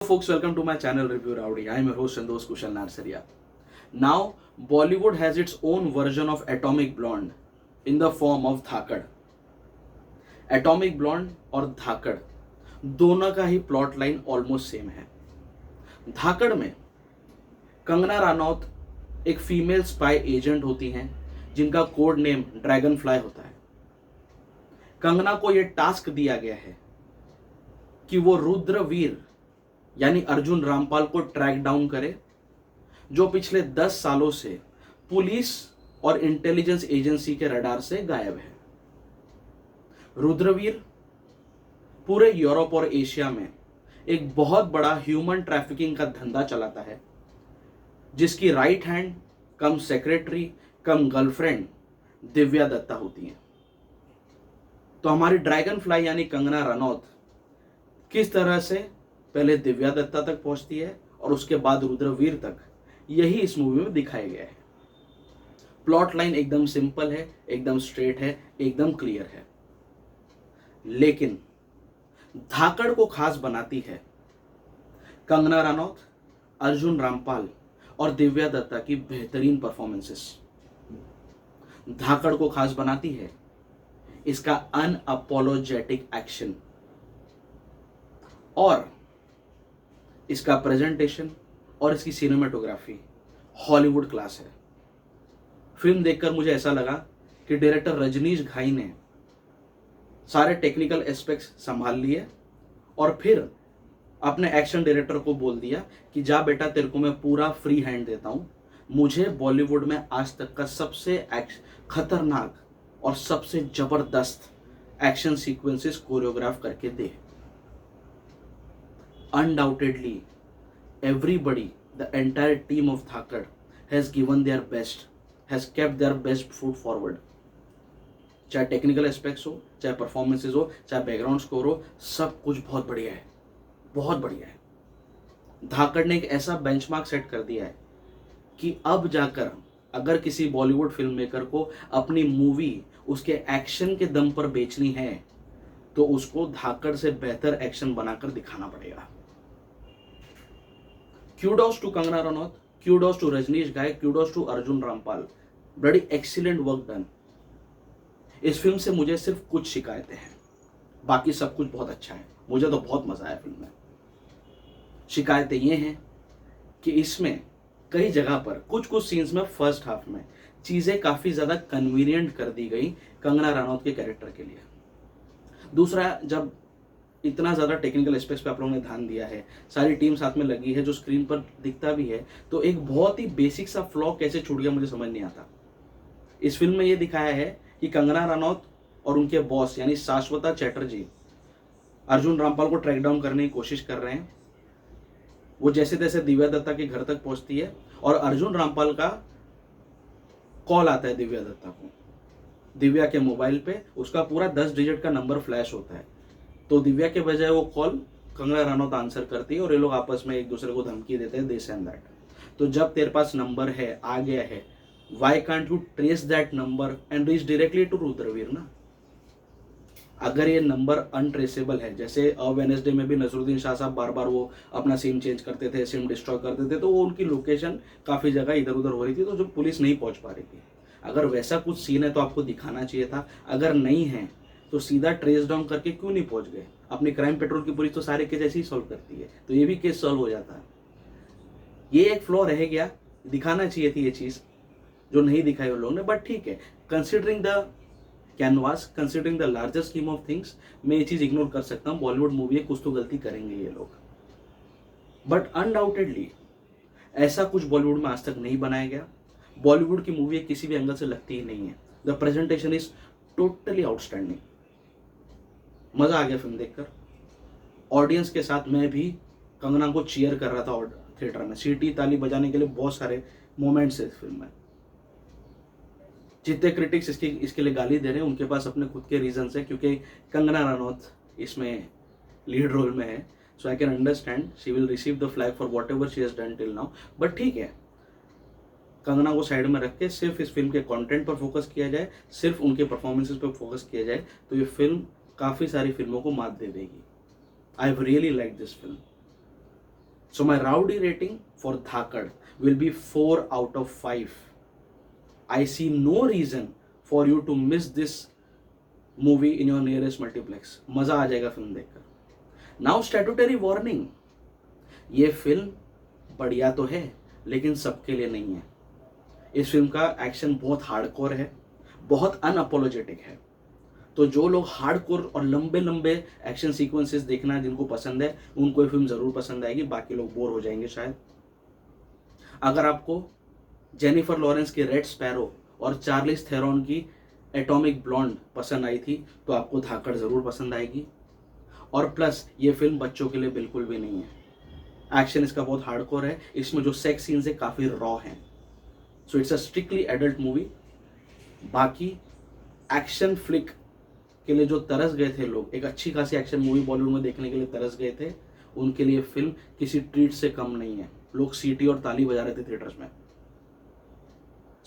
Folks, welcome to my channel Review Rowdy. I am your host Sandosh Kushal Narsaria. Now, Bollywood has its own version of Atomic Blonde in the form of Dhakad. Atomic Blonde और धाकड़ दोनों का ही plot line almost same है. धाकड़ में कंगना रनौत एक female spy agent होती हैं जिनका code name dragon fly होता है. कंगना को यह टास्क दिया गया है कि वो रुद्रवीर यानी अर्जुन रामपाल को ट्रैक डाउन करे, जो पिछले 10 सालों से पुलिस और इंटेलिजेंस एजेंसी के रडार से गायब है. रुद्रवीर पूरे यूरोप और एशिया में एक बहुत बड़ा ह्यूमन ट्रैफिकिंग का धंधा चलाता है, जिसकी राइट हैंड कम सेक्रेटरी कम गर्लफ्रेंड दिव्या दत्ता होती हैं. तो हमारी ड्रैगन फ्लाई यानी कंगना रनौत किस तरह से पहले दिव्या दत्ता तक पहुंचती है और उसके बाद रुद्रवीर तक, यही इस मूवी में दिखाया गया है. प्लॉट लाइन एकदम सिंपल है, एकदम स्ट्रेट है, एकदम क्लियर है. लेकिन धाकड़ को खास बनाती है कंगना रनौत, अर्जुन रामपाल और दिव्या दत्ता की बेहतरीन परफॉर्मेंसेस. धाकड़ को खास बनाती है इसका अनअपोलोजेटिक एक्शन और इसका प्रेजेंटेशन और इसकी सिनेमेटोग्राफी हॉलीवुड क्लास है. फिल्म देखकर मुझे ऐसा लगा कि डायरेक्टर रजनीश घाई ने सारे टेक्निकल एस्पेक्ट्स संभाल लिए और फिर अपने एक्शन डायरेक्टर को बोल दिया कि जा बेटा, तेरे को मैं पूरा फ्री हैंड देता हूं, मुझे बॉलीवुड में आज तक का सबसे खतरनाक और सबसे जबरदस्त एक्शन सीक्वेंसेस कोरियोग्राफ करके दे. Undoubtedly, everybody, the entire team of Thakar has given their best, has kept their best foot forward. चाहे टेक्निकल एस्पेक्ट्स हो, चाहे परफॉर्मेंसेज हो, चाहे बैकग्राउंड स्कोर हो, सब कुछ बहुत बढ़िया है, बहुत बढ़िया है. धाकड़ ने एक ऐसा बेंचमार्क सेट कर दिया है कि अब जाकर अगर किसी बॉलीवुड फिल्म मेकर को अपनी मूवी उसके एक्शन के दम पर बेचनी है तो उसको धाकड़ से बेहतर एक्शन बनाकर दिखाना पड़ेगा. Kudos to Kangana Ranaut, kudos to Rajneesh Ghai, kudos to Arjun Rampal. बड़ी एक्सीलेंट वर्क डन. इस फिल्म से मुझे सिर्फ कुछ शिकायतें हैं, बाकी सब कुछ बहुत अच्छा है. मुझे तो बहुत मजा आया फिल्म में. शिकायतें ये हैं कि इसमें कई जगह पर कुछ सीन्स में फर्स्ट हाफ में चीजें काफी ज्यादा कन्वीनियंट कर दी गई कंगना रनौत के कैरेक्टर के लिए. दूसरा, जब इतना ज़्यादा टेक्निकल एस्पेक्ट्स पे आप लोगों ने ध्यान दिया है, सारी टीम साथ में लगी है, जो स्क्रीन पर दिखता भी है, तो एक बहुत ही बेसिक सा फ्लॉ कैसे छूट गया मुझे समझ नहीं आता. इस फिल्म में ये दिखाया है कि कंगना रनौत और उनके बॉस यानी शाश्वता चैटर्जी अर्जुन रामपाल को ट्रैक डाउन करने की कोशिश कर रहे हैं. वो जैसे तैसे दिव्या दत्ता के घर तक पहुंचती है और अर्जुन रामपाल का कॉल आता है दिव्या दत्ता को. दिव्या के मोबाइल पे उसका पूरा 10 डिजिट का नंबर फ्लैश होता है. तो दिव्या के बजाय वो कॉल कंगना रनौत आंसर करती है और ये लोग आपस में एक दूसरे को धमकी देते हैं, दिस एंड दैट. तो जब तेरे पास नंबर है, आ गया है, why can't you trace that number and reach directly to Rudraveer ना. अगर ये नंबर अनट्रेसेबल है, जैसे वेडनेसडे में भी नसरुद्दीन शाह साहब बार बार वो अपना सिम चेंज करते थे, सिम डिस्ट्रॉय करते थे, तो वो उनकी लोकेशन काफ़ी जगह इधर उधर हो रही थी, तो जो पुलिस नहीं पहुंच पा रही थी. अगर वैसा कुछ सीन है तो आपको दिखाना चाहिए था. अगर नहीं है तो सीधा ट्रेस डाउन करके क्यों नहीं पहुंच गए. अपनी क्राइम पेट्रोल की पुलिस तो सारे केस ऐसे ही सॉल्व करती है, तो ये भी केस सॉल्व हो जाता है. ये एक फ्लॉ रह गया, दिखाना चाहिए थी ये चीज़, जो नहीं दिखाई उन लोगों ने. बट ठीक है, considering the canvas, considering the larger scheme of things, मैं ये चीज़ इग्नोर कर सकता हूँ. बॉलीवुड मूवी है, कुछ तो गलती करेंगे ये लोग. बट अनडाउटेडली ऐसा कुछ बॉलीवुड में आज तक नहीं बनाया गया. बॉलीवुड की मूवी किसी भी एंगल से लगती ही नहीं है. The presentation is totally outstanding. मजा आ गया फिल्म देखकर. ऑडियंस के साथ मैं भी कंगना को चीयर कर रहा था थिएटर में. सीटी ताली बजाने के लिए बहुत सारे मोमेंट्स है इस फिल्म में. जितने क्रिटिक्स इसके लिए गाली दे रहे हैं उनके पास अपने खुद के रीजंस है, क्योंकि कंगना रनौत इसमें लीड रोल में है. So I can understand she will receive the flag for whatever she has done till now. But ठीक है, कंगना को साइड में रख के सिर्फ इस फिल्म के कंटेंट पर फोकस किया जाए, सिर्फ उनके परफॉर्मेंसेस पर फोकस किया जाए, तो ये फिल्म काफ़ी सारी फिल्मों को मात दे देगी. I have really like this film. So my rowdy rating for Dhakad will be 4 out of 5. I see no reason for you to miss this movie in your nearest multiplex. मजा आ जाएगा film देखकर. Now statutory warning. ये film बढ़िया तो है लेकिन सबके लिए नहीं है. इस फिल्म का एक्शन बहुत हार्डकोर है, बहुत अनअपोलोजेटिक है. तो जो लोग हार्डकोर और लंबे लंबे एक्शन सीक्वेंसेस देखना जिनको पसंद है उनको ये फिल्म ज़रूर पसंद आएगी. बाकी लोग बोर हो जाएंगे शायद. अगर आपको जेनिफर लॉरेंस की रेड स्पैरो और चार्लिस थेरॉन की एटॉमिक ब्लॉन्ड पसंद आई थी तो आपको धाकड़ ज़रूर पसंद आएगी. और प्लस ये फिल्म बच्चों के लिए बिल्कुल भी नहीं है. एक्शन इसका बहुत हार्डकोर है. इसमें जो सेक्स सीन्स है काफ़ी रॉ हैं. So it's a strictly adult movie. बाकी एक्शन फ्लिक के लिए जो तरस गए थे लोग, एक अच्छी खासी एक्शन मूवी बॉलीवुड में देखने के लिए तरस गए थे, उनके लिए फिल्म किसी ट्रीट से कम नहीं है. लोग सीटी और ताली बजा रहे थे थिएटर्स में.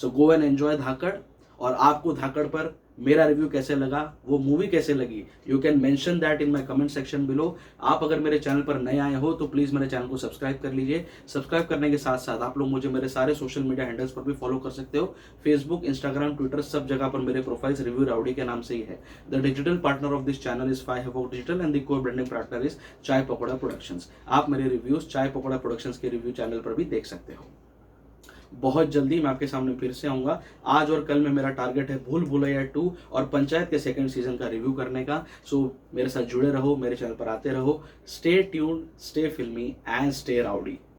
सो गो एंड एंजॉय धाकड़. और आपको धाकड़ पर मेरा रिव्यू कैसे लगा, वो मूवी कैसे लगी, you can mention that in my comment section below. आप अगर मेरे चैनल पर नए आए हो तो प्लीज़ मेरे चैनल को सब्सक्राइब कर लीजिए. सब्सक्राइब करने के साथ साथ आप लोग मुझे मेरे सारे सोशल मीडिया हैंडल्स पर भी फॉलो कर सकते हो. फेसबुक, इंस्टाग्राम, ट्विटर, सब जगह पर मेरे प्रोफाइल्स रिव्यू राउडी के नाम से ही है. The digital partner of this channel is 5 Havoc digital and the को ब्रांडिंग पार्टनर इज चाय पकौड़ा प्रोडक्शंस. आप मेरे रिव्यूज चाय पकौड़ा प्रोडक्शंस के रिव्यू चैनल पर भी देख सकते हो. बहुत जल्दी मैं आपके सामने फिर से आऊँगा. आज और कल में मेरा टारगेट है भूल भुलैया 2 और पंचायत के सेकंड सीजन का रिव्यू करने का. सो मेरे साथ जुड़े रहो, मेरे चैनल पर आते रहो. स्टे ट्यून्ड, स्टे फिल्मी एंड स्टे राउडी.